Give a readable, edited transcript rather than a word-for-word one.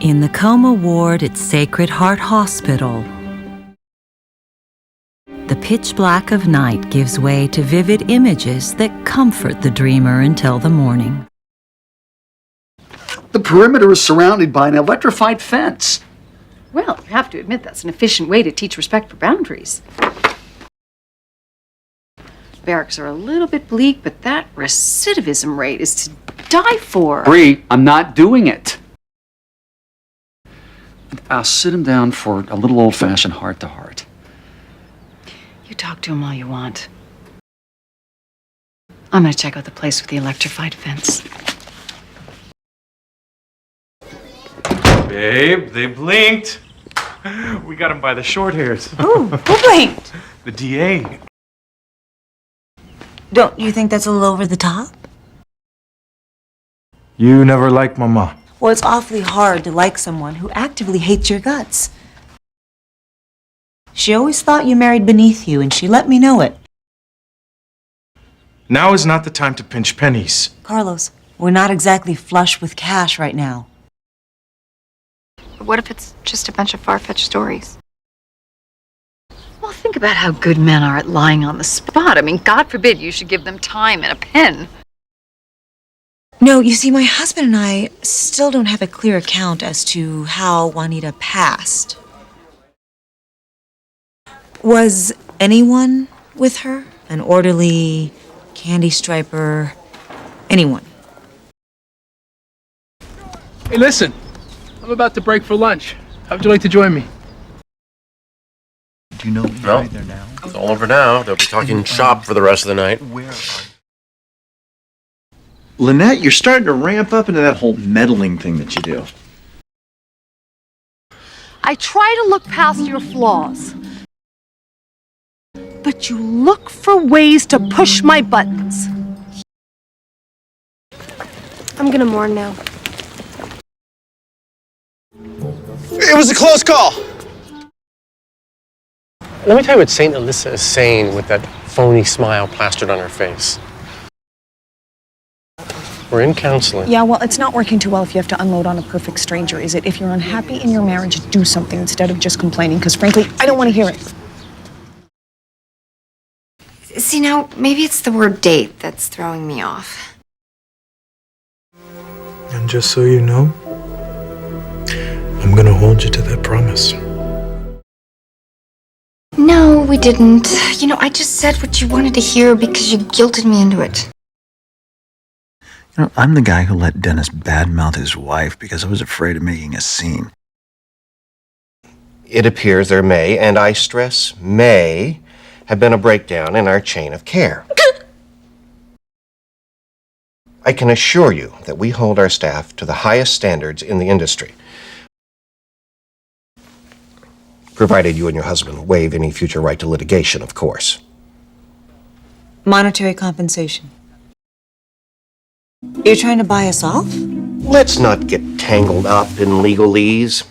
In the coma ward at Sacred Heart Hospital, the pitch black of night gives way to vivid images that comfort the dreamer until the morning. The perimeter is surrounded by an electrified fence. Well, you have to admit that's an efficient way to teach respect for boundaries. Barracks are a little bit bleak, but that recidivism rate is to die for. Bree, I'm not doing it. I'll sit him down for a little old-fashioned heart-to-heart. You talk to him all you want. I'm gonna check out the place with the electrified fence. Babe, they blinked. We got him by the short hairs. Ooh, who blinked? The DA. Don't you think that's a little over the top? You never liked Mama. Well, it's awfully hard to like someone who actively hates your guts. She always thought you married beneath you, and she let me know it. Now is not the time to pinch pennies. Carlos, we're not exactly flush with cash right now. But what if it's just a bunch of far-fetched stories? Well, think about how good men are at lying on the spot. I mean, God forbid you should give them time and a pen. No, you see, my husband and I still don't have a clear account as to how Juanita passed. Was anyone with her? An orderly, candy striper, anyone? Hey, listen. I'm about to break for lunch. How'd you like to join me? Do you know you're there now? It's all over now. They'll be talking shop for the rest of the night. Where are you? Lynette, you're starting to ramp up into that whole meddling thing that you do. I try to look past your flaws. But you look for ways to push my buttons. I'm gonna mourn now. It was a close call. Let me tell you what St. Alyssa is saying with that phony smile plastered on her face. We're in counseling. Yeah, well, it's not working too well if you have to unload on a perfect stranger, is it? If you're unhappy in your marriage, do something instead of just complaining, because frankly, I don't want to hear it. See, now, maybe it's the word date that's throwing me off. And just so you know, I'm gonna hold you to that promise. No, we didn't. You know, I just said what you wanted to hear because you guilted me into it. You know, I'm the guy who let Dennis badmouth his wife because I was afraid of making a scene. It appears there may, and I stress may, have been a breakdown in our chain of care. I can assure you that we hold our staff to the highest standards in the industry. Provided you and your husband waive any future right to litigation, of course. Monetary compensation. You're trying to buy us off? Let's not get tangled up in legalese.